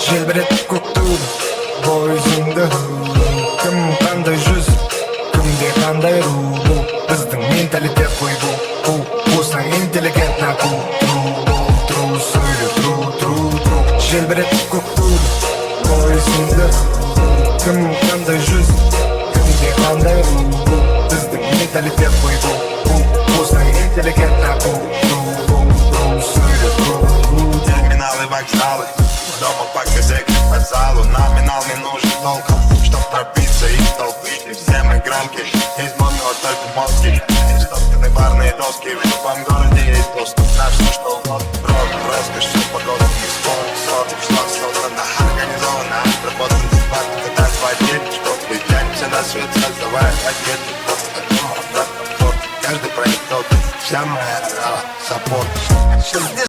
Желбіретіп көк туды бойызыңды. Кім қандай жүз, кімде қандай ру. Бұл біздің менталитет қой бұл. Болсаң интеллигентна тру, сөйле тру. Желбіретіп көк туды бойызыңды. Кім қандай жүз, кімде қандай ру. Бұл біздің менталитет қой бұл. Болсаң интеллигентна тру, сөйле тру. Терминалы, вокзалы, дома по газете, по залу. Номинал не нужен толком, чтоб пробиться из толпы. Все мы громкие, из модного только мозги. Стоптаны барные доски, в любом городе есть доступ на все, что угодно. Роскошь, все погода, не спор, что создано, организовано. Работан дебаты, когда хватит, чтоб выйдемся на свет, создавая пакеты. Каждый проект, вся моя саппорт.